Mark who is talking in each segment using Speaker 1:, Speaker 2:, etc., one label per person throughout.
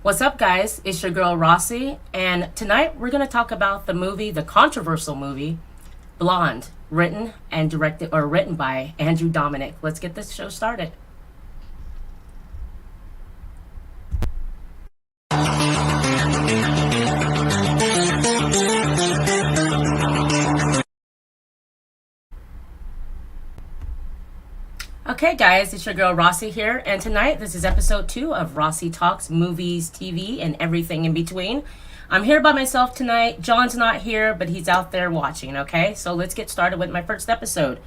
Speaker 1: What's up, guys? It's your girl Rossie, and tonight we're going to talk about the controversial movie, Blonde, written by Andrew Dominic. Let's get this show started. Okay, guys, it's your girl Rossie here, and tonight this is episode 2 of Rossie Talks, movies, TV, and everything in between. I'm here by myself tonight. John's not here, but he's out there watching, okay? So let's get started with my first episode.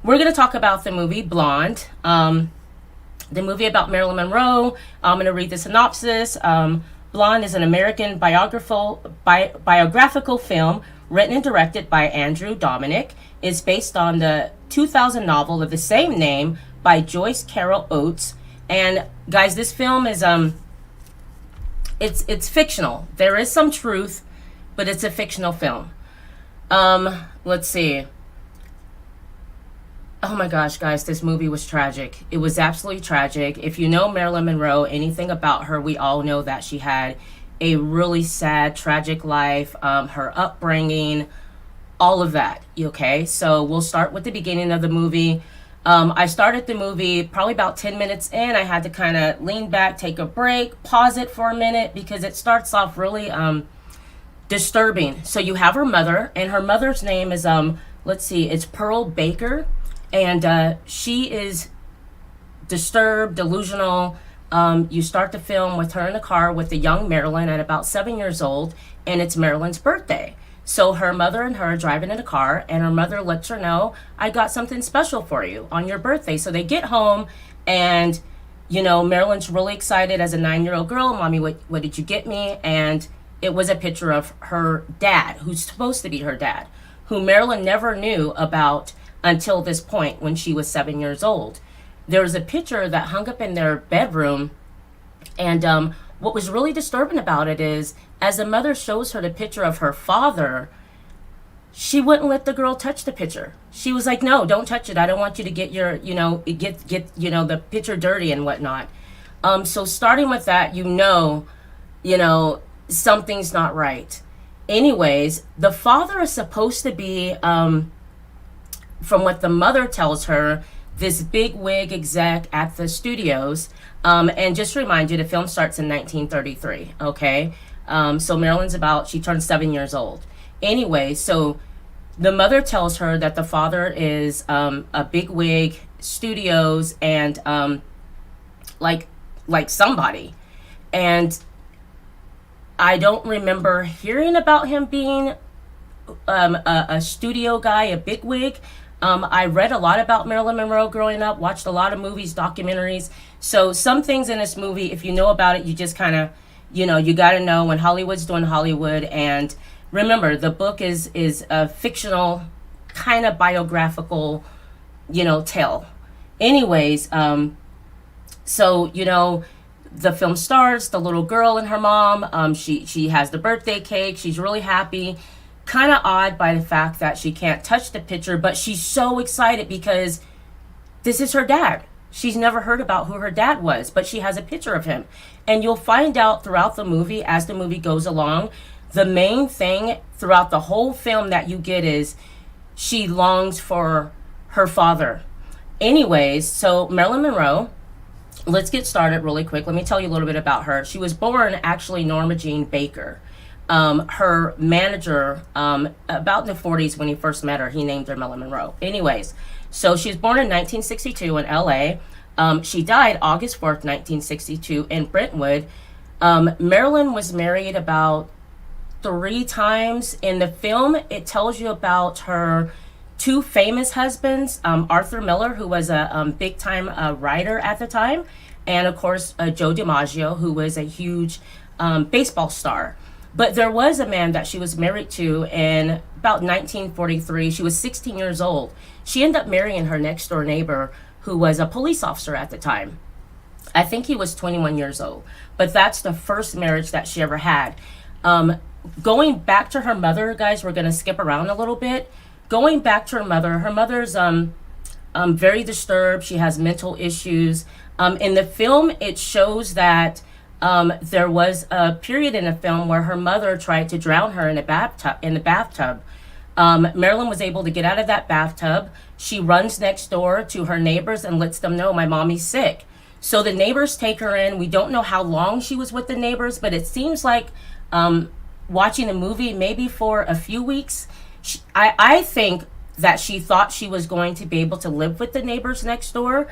Speaker 1: We're going to talk about the movie Blonde, the movie about Marilyn Monroe. I'm going to read the synopsis. Blonde is an American biographical film written and directed by Andrew Dominic. It's based on the 2000 novel of the same name by Joyce Carol Oates. And guys, this film is it's fictional. There is some truth, but it's a fictional film. Let's see. Oh my gosh, guys, this movie was tragic. It was absolutely tragic. If you know Marilyn Monroe, anything about her, we all know that she had a really sad, tragic life, her upbringing, all of that. Okay, so we'll start with the beginning of the movie. I started the movie probably about 10 minutes in. I had to kind of lean back, take a break, pause it for a minute because it starts off really disturbing. So you have her mother, and her mother's name is, let's see, it's Pearl Baker. And she is disturbed, delusional. You start the film with her in the car with the young Marilyn at about 7 years old, and it's Marilyn's birthday. So her mother and her are driving in the car, and her mother lets her know, I got something special for you on your birthday. So they get home, and, Marilyn's really excited as a 9-year-old girl. Mommy, what did you get me? And it was a picture of her dad, who's supposed to be her dad, who Marilyn never knew about until this point when she was 7 years old. There was a picture that hung up in their bedroom, and what was really disturbing about it is, as the mother shows her the picture of her father, she wouldn't let the girl touch the picture. She was like, no, don't touch it. I don't want you to get your, get the picture dirty and whatnot. So starting with that, something's not right. Anyways, the father is supposed to be, from what the mother tells her, this big wig exec at the studios. And just to remind you, the film starts in 1933, okay? So Marilyn's she turned 7 years old. Anyway, so the mother tells her that the father is a big wig, studios, and like somebody. And I don't remember hearing about him being a studio guy, a bigwig. I read a lot about Marilyn Monroe growing up, watched a lot of movies, documentaries. So some things in this movie, if you know about it, you just kind of, you got to know when Hollywood's doing Hollywood. And remember, the book is a fictional, kind of biographical, tale. Anyways, so, the film starts, the little girl and her mom, she has the birthday cake. She's really happy. Kind of odd by the fact that she can't touch the picture, but she's so excited because this is her dad. She's never heard about who her dad was, but she has a picture of him. And you'll find out throughout the movie, as the movie goes along, the main thing throughout the whole film that you get is she longs for her father. Anyways, so Marilyn Monroe, let's get started really quick. Let me tell you a little bit about her. She was born actually Norma Jean Baker. Her manager, about in the 40s when he first met her, he named her Marilyn Monroe. Anyways, so she was born in 1962 in LA. She died August 4th, 1962 in Brentwood. Marilyn was married about 3 times. In the film, it tells you about her 2 famous husbands, Arthur Miller, who was a big-time writer at the time, and of course, Joe DiMaggio, who was a huge baseball star. But there was a man that she was married to in about 1943. She was 16 years old. She ended up marrying her next door neighbor, who was a police officer at the time. I think he was 21 years old. But that's the first marriage that she ever had. Going back to her mother, guys, we're going to skip around a little bit. Going back to her mother's very disturbed. She has mental issues. In the film, it shows that there was a period in the film where her mother tried to drown her in a bathtub. Marilyn was able to get out of that bathtub. She runs next door to her neighbors and lets them know my mommy's sick. So the neighbors take her in. We don't know how long she was with the neighbors, but it seems like watching the movie, maybe for a few weeks. I think that she thought she was going to be able to live with the neighbors next door.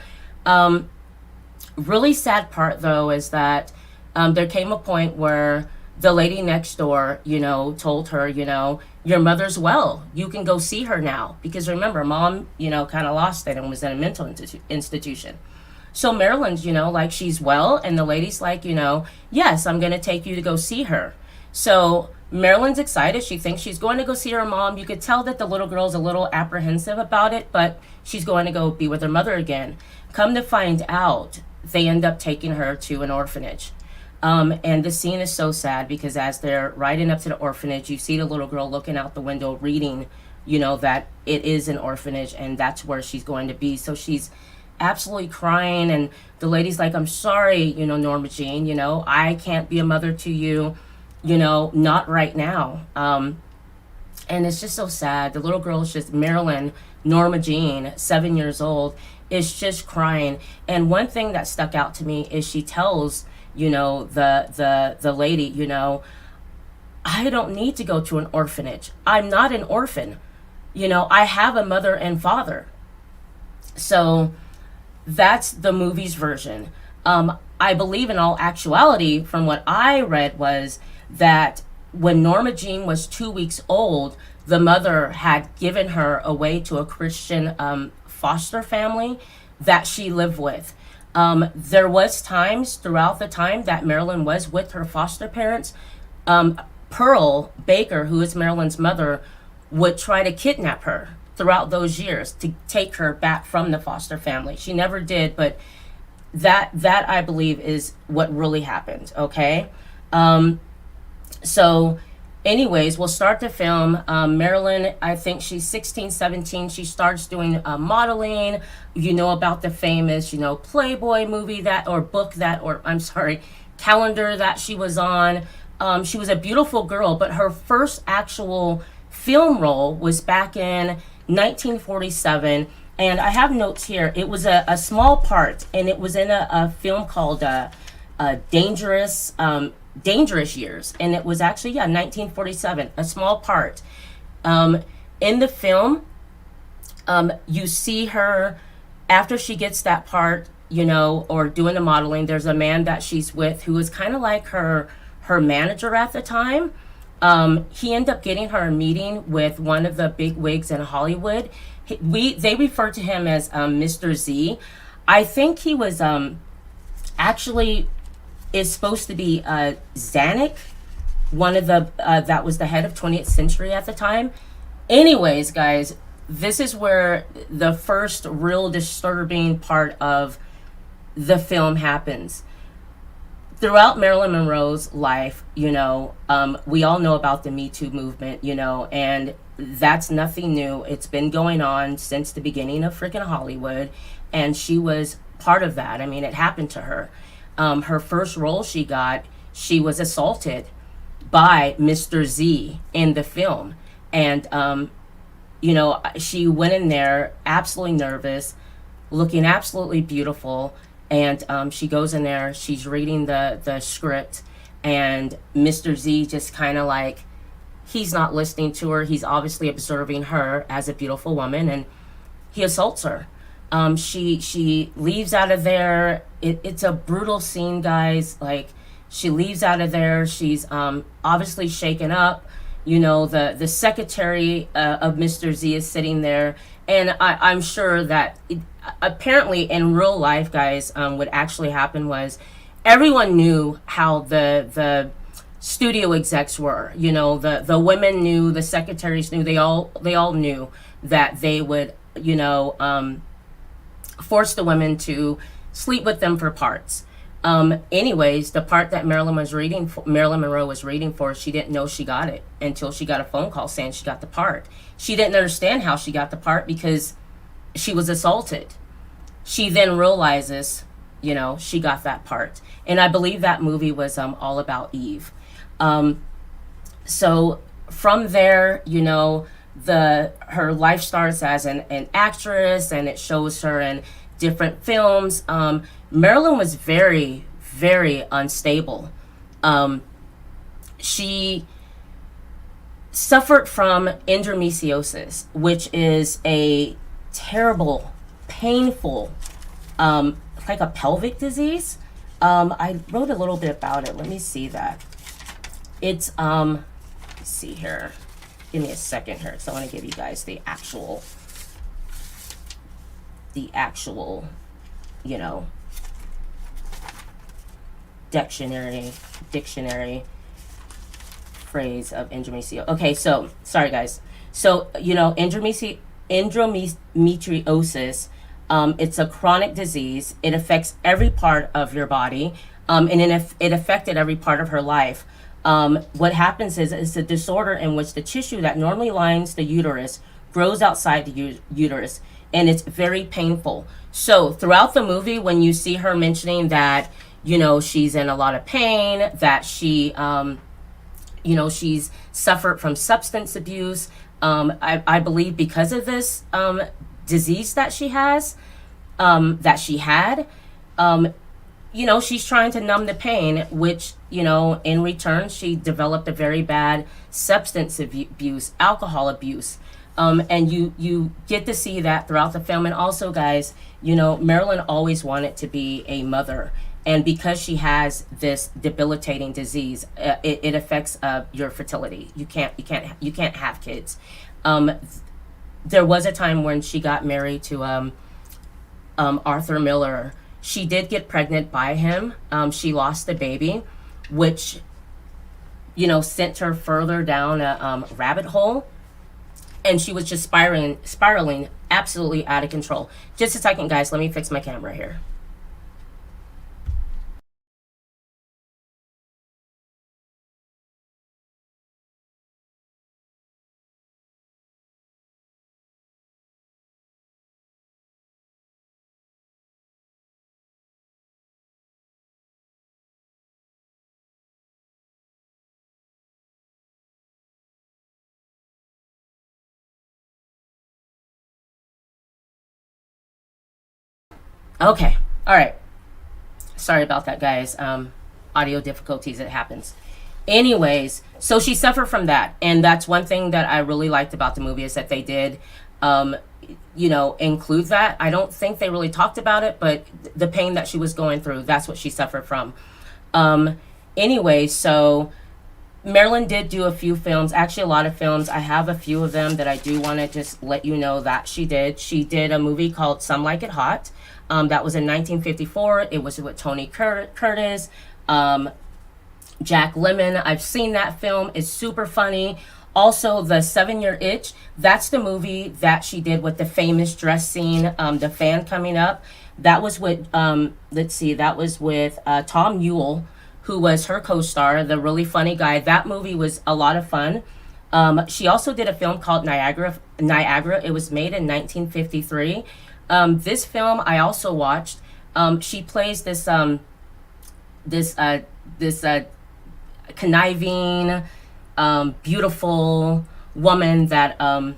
Speaker 1: Really sad part, though, is that there came a point where the lady next door, told her, your mother's well. You can go see her now. Because remember, mom, kind of lost it and was in a mental institution. So Marilyn's, like, she's well. And the lady's like, yes, I'm going to take you to go see her. So Marilyn's excited. She thinks she's going to go see her mom. You could tell that the little girl's a little apprehensive about it, but she's going to go be with her mother again. Come to find out, they end up taking her to an orphanage. And the scene is so sad because as they're riding up to the orphanage, you see the little girl looking out the window reading, that it is an orphanage and that's where she's going to be. So she's absolutely crying, and the lady's like, I'm sorry, Norma Jean, I can't be a mother to you, not right now. And it's just so sad. The little girl is just, Marilyn, Norma Jean, 7 years old, is just crying. And one thing that stuck out to me is she tells, the lady, I don't need to go to an orphanage. I'm not an orphan. I have a mother and father. So that's the movie's version. I believe in all actuality, from what I read, was that when Norma Jean was 2 weeks old, the mother had given her away to a Christian foster family that she lived with. There was times throughout the time that Marilyn was with her foster parents. Pearl Baker, who is Marilyn's mother, would try to kidnap her throughout those years to take her back from the foster family. She never did, but that I believe is what really happened. Okay. So anyways, we'll start the film. Marilyn, I think she's 16, 17. She starts doing modeling. About the famous, Playboy movie calendar that she was on. She was a beautiful girl, but her first actual film role was back in 1947. And I have notes here. It was a small part, and it was in a film called Dangerous Years. And it was actually, 1947, a small part. In the film, you see her, after she gets that part, or doing the modeling, there's a man that she's with who is kind of like her manager at the time. He ended up getting her a meeting with one of the big wigs in Hollywood. They refer to him as Mr. Z. I think he was actually is supposed to be Zanuck, one of the that was the head of 20th Century at the time. Anyways, guys, this is where the first real disturbing part of the film happens. Throughout Marilyn Monroe's life, we all know about the Me Too movement, and that's nothing new. It's been going on since the beginning of freaking Hollywood, and she was part of that. I mean, it happened to her. Her first role she got, she was assaulted by Mr. Z in the film. And, she went in there absolutely nervous, looking absolutely beautiful. And she goes in there, she's reading the script, and Mr. Z just kind of like, he's not listening to her. He's obviously observing her as a beautiful woman, and he assaults her. She leaves out of there. It's a brutal scene, guys. Like, she leaves out of there. She's obviously shaken up. The secretary of Mr. Z is sitting there. And I'm sure that apparently in real life, guys, what actually happened was everyone knew how the studio execs were. The women knew, the secretaries knew, they all knew that they would, force the women to sleep with them for parts. Anyways, the part that Marilyn Monroe was reading for, she didn't know she got it until she got a phone call saying she got the part. She didn't understand how she got the part because she was assaulted. She then realizes she got that part. And I believe that movie was all about Eve. So from there, her life starts as an actress, and it shows her in different films. Marilyn was very, very unstable. She suffered from endometriosis, which is a terrible, painful, like a pelvic disease. I wrote a little bit about it. Let me see that. It's let's see here. Give me a second here, because I want to give you guys the actual, dictionary phrase of endometriosis. Okay, so sorry guys. So endometriosis, it's a chronic disease. It affects every part of your body, and it affected every part of her life. What happens is it's a disorder in which the tissue that normally lines the uterus grows outside the uterus, and it's very painful. So throughout the movie, when you see her mentioning that, she's in a lot of pain, that she, she's suffered from substance abuse, I believe because of this disease that she has, that she had, she's trying to numb the pain, which, in return, she developed a very bad substance abuse, alcohol abuse. And you get to see that throughout the film. And also, guys, Marilyn always wanted to be a mother. And because she has this debilitating disease, it affects your fertility. You can't have kids. There was a time when she got married to Arthur Miller. She did get pregnant by him. She lost the baby, which sent her further down a rabbit hole, and she was just spiraling absolutely out of control. Just a second, guys. Let me fix my camera here. Okay. All right. Sorry about that, guys. Audio difficulties, it happens. Anyways, so she suffered from that. And that's one thing that I really liked about the movie, is that they did, include that. I don't think they really talked about it, but the pain that she was going through, that's what she suffered from. Anyway, so Marilyn did do a few films, actually a lot of films. I have a few of them that I do want to just let you know that she did. She did a movie called Some Like It Hot. That was in 1954. It was with Tony Curtis, Jack Lemmon. I've seen that film. It's super funny. Also, The 7-Year Itch. That's the movie that she did with the famous dress scene, the fan coming up. That was with, that was with Tom Ewell, who was her co-star, the really funny guy. That movie was a lot of fun. She also did a film called Niagara. It was made in 1953. This film I also watched. She plays this conniving, beautiful woman that I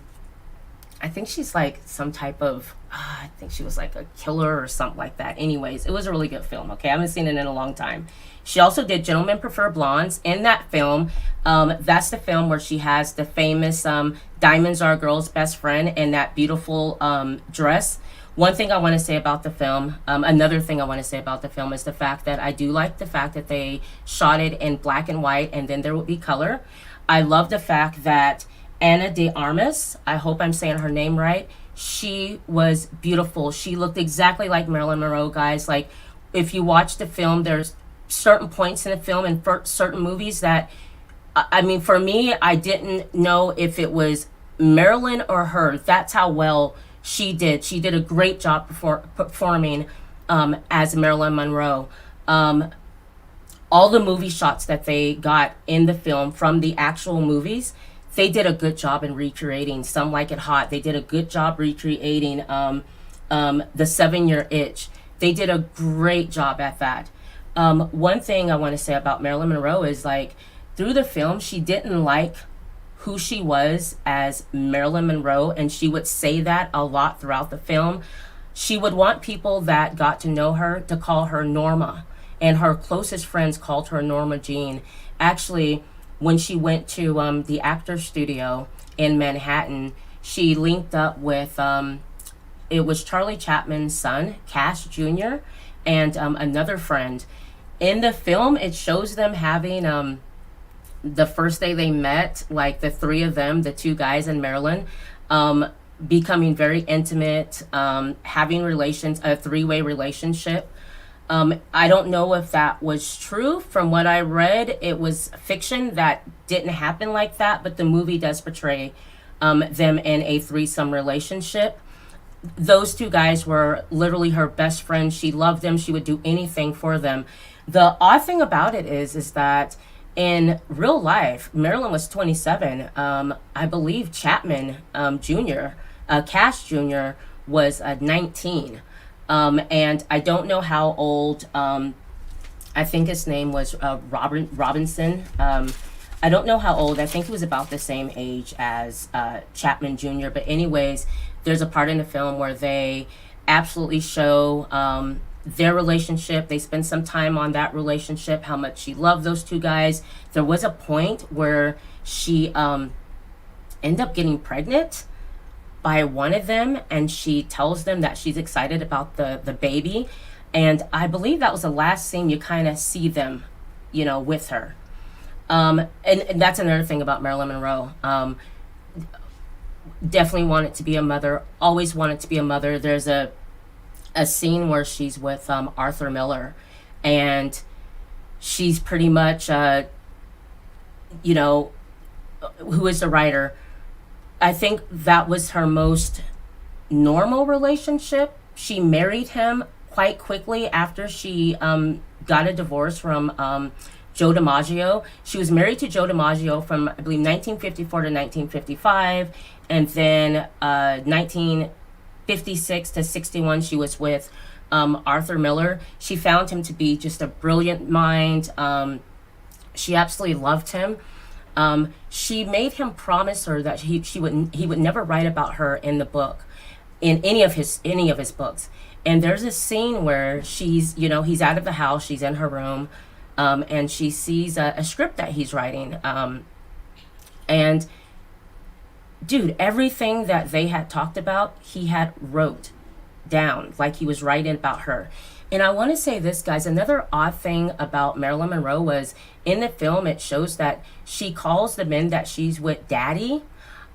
Speaker 1: think she's like some type of, I think she was like a killer or something like that. Anyways, it was a really good film. Okay, I haven't seen it in a long time. She also did Gentlemen Prefer Blondes. In that film, that's the film where she has the famous Diamonds Are a Girl's Best Friend in that beautiful dress. One thing I want to say about the film, another thing I want to say about the film is the fact that I do like the fact that they shot it in black and white and then there would be color. I love the fact that Ana de Armas, I hope I'm saying her name right, she was beautiful. She looked exactly like Marilyn Monroe, guys. Like, if you watch the film, there's certain points in the film and for certain movies that, I mean, for me, I didn't know if it was Marilyn or her. That's how well she did. She did a great job performing as Marilyn Monroe. All the movie shots that they got in the film from the actual movies, they did a good job in recreating Some Like It Hot. They did a good job recreating The 7-Year Itch. They did a great job at that. One thing I want to say about Marilyn Monroe is like through the film, she didn't like who she was as Marilyn Monroe, and she would say that a lot throughout the film. She would want people that got to know her to call her Norma, and her closest friends called her Norma Jean. Actually, when she went to the actor studio in Manhattan, she linked up with it was Charlie Chapman's son, Cash Jr., and another friend. In the film, it shows them having the first day they met, like the three of them, the two guys and Marilyn, becoming very intimate, having relations, a three-way relationship. I don't know if that was true. From what I read, it was fiction that didn't happen like that, but the movie does portray them in a threesome relationship. Those two guys were literally her best friends. She loved them. She would do anything for them. The odd thing about it is that in real life, Marilyn was 27. I believe Chapman Jr., Cash Jr., was 19. And I don't know how old, I think his name was Robinson. I don't know how old. I think he was about the same age as Chapman Jr. But anyways, there's a part in the film where they absolutely show their relationship. They spend some time on that relationship, how much she loved those two guys. There was a point where she ended up getting pregnant by one of them, and she tells them that she's excited about the baby. And I believe that was the last scene you kind of see them, with her. And that's another thing about Marilyn Monroe. Definitely wanted to be a mother, always wanted to be a mother. There's a scene where she's with Arthur Miller, and she's pretty much, who is the writer. I think that was her most normal relationship. She married him quite quickly after she got a divorce from Joe DiMaggio. She was married to Joe DiMaggio from, I believe, 1954 to 1955. And then 1956 to 61, she was with Arthur Miller. She found him to be just a brilliant mind. She absolutely loved him. She made him promise her that he would never write about her in the book, in any of his books. And there's a scene where she's, he's out of the house, she's in her room, and she sees a script that he's writing. And dude, everything that they had talked about, he had wrote down, like he was writing about her. And I want to say this, guys, another odd thing about Marilyn Monroe was in the film, it shows that she calls the men that she's with daddy.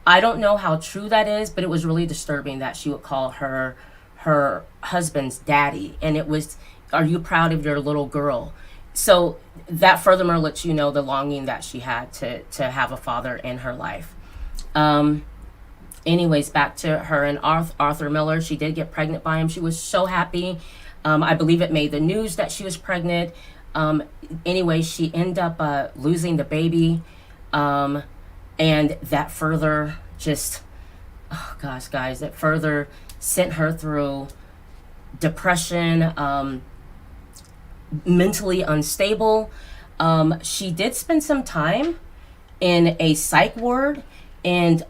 Speaker 1: I don't know how true that is, but it was really disturbing that she would call her husband's daddy. And it was, are you proud of your little girl? So that furthermore lets you know the longing that she had to have a father in her life. Anyways, back to her and Arthur Miller. She did get pregnant by him. She was so happy. I believe it made the news that she was pregnant. Anyway, she ended up losing the baby. And that further just, oh gosh, guys, that further sent her through depression, mentally unstable. She did spend some time in a psych ward in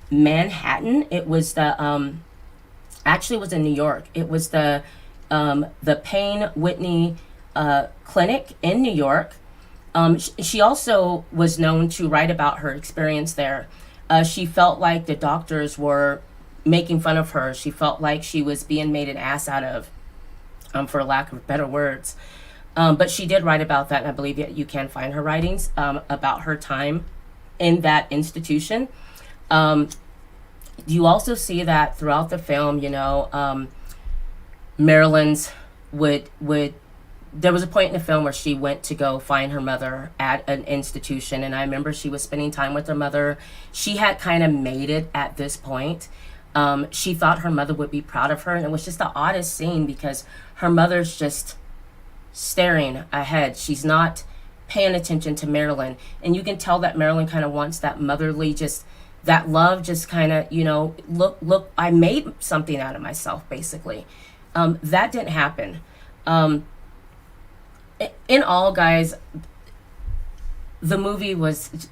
Speaker 1: Manhattan. It was the, actually it was in New York. It was the Payne Whitney Clinic in New York. She also was known to write about her experience there. She felt like the doctors were making fun of her. She felt like she was being made an ass out of, for lack of better words. But she did write about that, and I believe that you can find her writings about her time in that institution. You also see that throughout the film, Marilyn's would there was a point in the film where she went to go find her mother at an institution, and I remember she was spending time with her mother. She had kind of made it at this point. She thought her mother would be proud of her, and it was just the oddest scene because her mother's just staring ahead. She's not paying attention to Marilyn, and you can tell that Marilyn kind of wants that motherly, just that love, just kind of, look, I made something out of myself, basically. That didn't happen. Um, in all, guys, the movie was,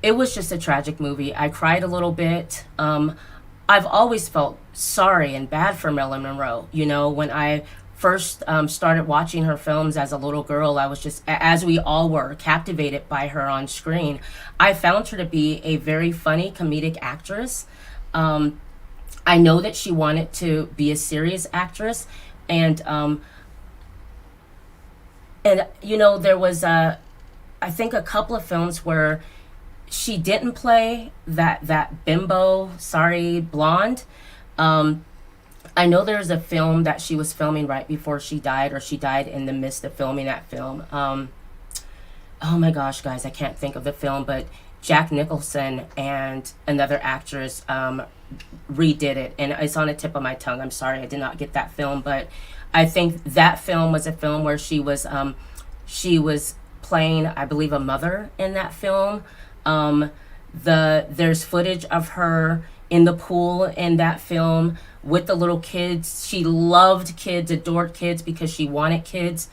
Speaker 1: it was just a tragic movie. I cried a little bit. I've always felt sorry and bad for Marilyn Monroe. You know, when I first started watching her films as a little girl, I was just, as we all were, captivated by her on screen. I found her to be a very funny comedic actress. I know that she wanted to be a serious actress, and you know, there was I think a couple of films where she didn't play that bimbo, sorry, blonde. I know there's a film that she was filming right before she died, or she died in the midst of filming that film. Oh my gosh, guys, I can't think of the film, but Jack Nicholson and another actress redid it, and it's on the tip of my tongue. I'm sorry, I did not get that film, but I think that film was a film where she was playing, I believe, a mother in that film. There's footage of her in the pool in that film with the little kids. She loved kids, adored kids because she wanted kids.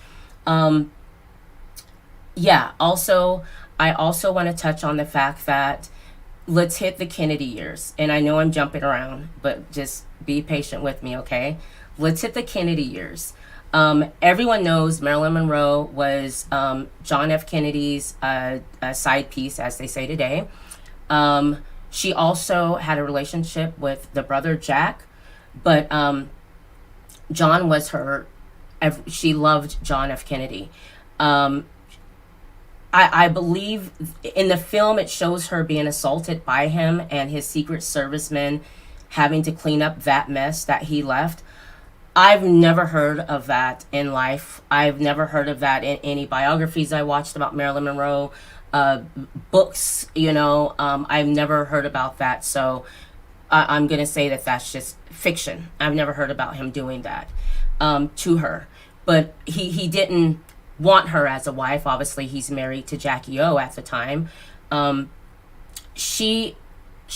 Speaker 1: Yeah, also, I also want to touch on the fact that let's hit the Kennedy years. And I know I'm jumping around, but just be patient with me, okay? Let's hit the Kennedy years. Everyone knows Marilyn Monroe was John F. Kennedy's side piece, as they say today. She also had a relationship with the brother Jack, but John was her, she loved John F. Kennedy. I believe in the film it shows her being assaulted by him and his Secret Servicemen having to clean up that mess that he left. I've never heard of that in life. I've never heard of that in any biographies I watched about Marilyn Monroe, books, you know. I've never heard about that. So I'm going to say that that's just fiction. I've never heard about him doing that to her. But he didn't want her as a wife. Obviously, he's married to Jackie O at the time. She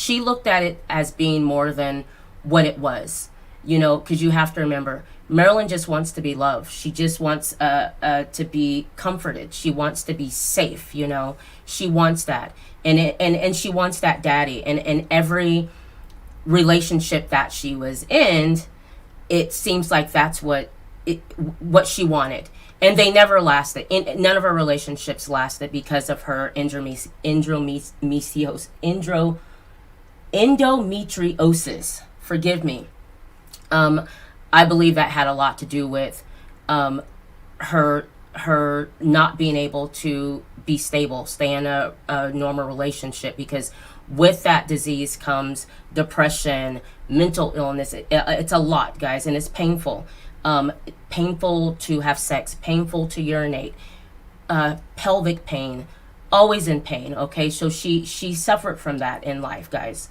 Speaker 1: looked at it as being more than what it was. You know, because you have to remember, Marilyn just wants to be loved. She just wants to be comforted. She wants to be safe. You know, she wants that, and she wants that daddy. And in every relationship that she was in, it seems like that's what she wanted. And they never lasted. None of her relationships lasted because of her endometriosis. Forgive me. I believe that had a lot to do with her not being able to be stable, stay in a normal relationship, because with that disease comes depression, mental illness. It's a lot, guys, and it's painful. Painful to have sex, painful to urinate, pelvic pain, always in pain. Okay, so she suffered from that in life, guys.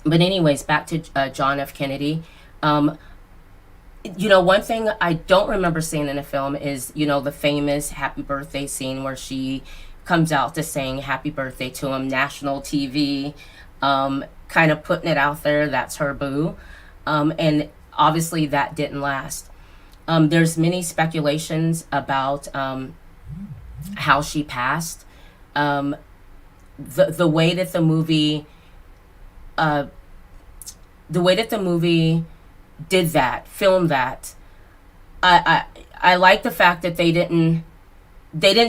Speaker 1: But anyways, back to John F. Kennedy. You know, one thing I don't remember seeing in the film is, you know, the famous happy birthday scene where she comes out to sing happy birthday to him, national TV, kind of putting it out there, that's her boo. And obviously that didn't last. There's many speculations about how she passed. The way that the movie did that, filmed that, I like the fact that they didn't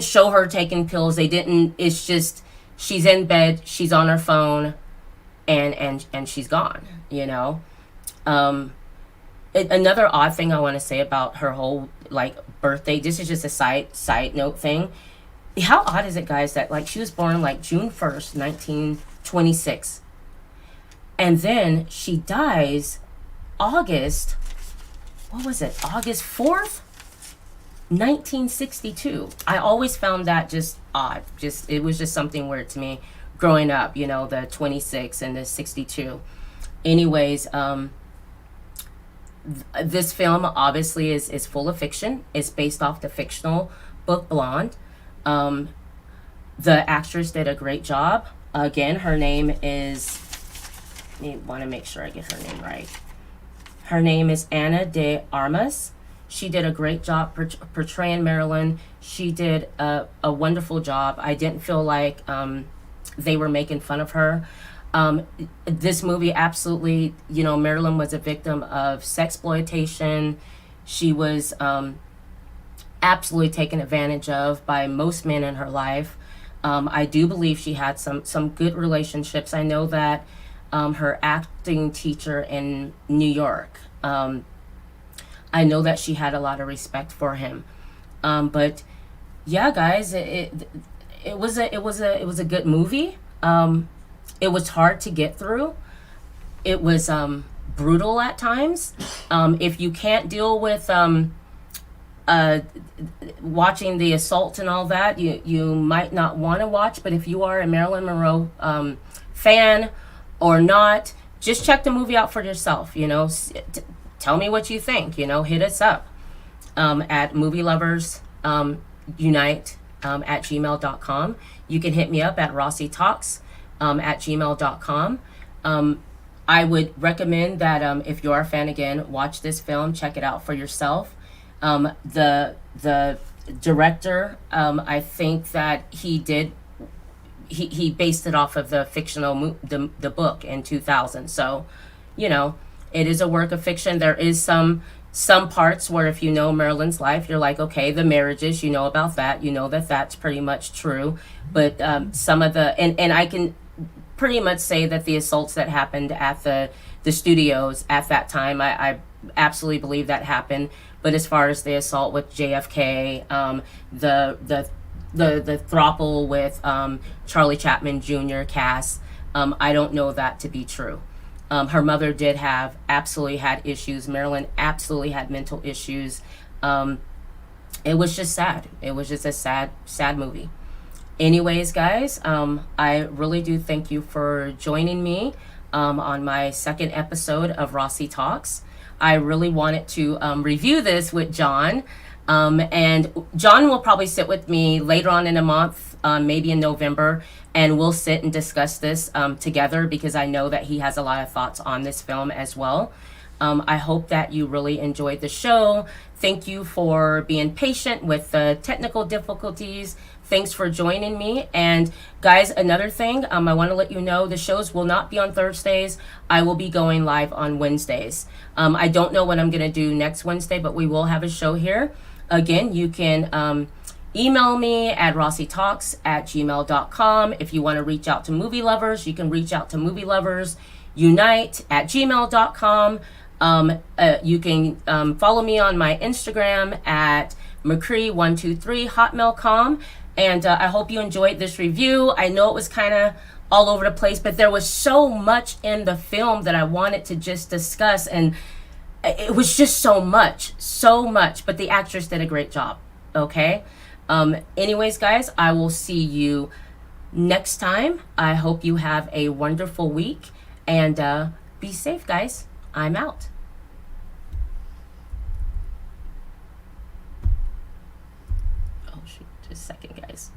Speaker 1: show her taking pills. It's just she's in bed, she's on her phone, and she's gone, you know. Another odd thing I want to say about her whole like birthday, this is just a side note thing. How odd is it, guys, that like she was born like June 1st, 1926. And then she dies August 4th, 1962. I always found that just odd. It was just something weird to me growing up, you know, the 26 and the 62. Anyways, this film obviously is full of fiction. It's based off the fictional book Blonde. The actress did a great job. Again, her name is, I want to make sure I get her name right. Her name is Ana de Armas. She did a great job portraying Marilyn. She did a wonderful job. I didn't feel like they were making fun of her. This movie absolutely, Marilyn was a victim of sexploitation. She was absolutely taken advantage of by most men in her life. I do believe she had some good relationships. I know that her acting teacher in New York, I know that she had a lot of respect for him. But yeah, guys, it was a good movie. It was hard to get through. It was brutal at times. If you can't deal with watching the assault and all that, you might not want to watch. But if you are a Marilyn Monroe fan or not, just check the movie out for yourself. Tell me what you think. Hit us up at movieloversunite at gmail.com. You can hit me up at rossietalks at gmail.com. I would recommend that if you're a fan, again, watch this film, check it out for yourself. The director, I think that he based it off of the fictional the book in 2000. So, it is a work of fiction. There is some parts where if you know Marilyn's life, you're like, okay, the marriages, about that, that's pretty much true. But some of and I can pretty much say that the assaults that happened at the studios at that time, I absolutely believe that happened. But as far as the assault with JFK, the throuple with Charlie Chaplin Jr. Cass, I don't know that to be true. Her mother absolutely had issues. Marilyn absolutely had mental issues. It was just sad. It was just a sad movie. Anyways, guys, I really do thank you for joining me on my second episode of Rossie Talks. I really wanted to review this with John. And John will probably sit with me later on in a month, maybe in November, and we'll sit and discuss this together because I know that he has a lot of thoughts on this film as well. I hope that you really enjoyed the show. Thank you for being patient with the technical difficulties. Thanks for joining me. And guys, another thing, I want to let you know the shows will not be on Thursdays. I will be going live on Wednesdays. I don't know what I'm going to do next Wednesday, but we will have a show here. Again, you can email me at rossietalks at gmail.com. If you want to reach out to movie lovers, you can reach out to movieloversunite at gmail.com. You can follow me on my Instagram at mccree123hotmail.com. And I hope you enjoyed this review. I know it was kind of all over the place, but there was so much in the film that I wanted to just discuss. And it was just so much. But the actress did a great job. Okay. Anyways, guys, I will see you next time. I hope you have a wonderful week. And be safe, guys. I'm out. Oh, shoot. Just a second, guys.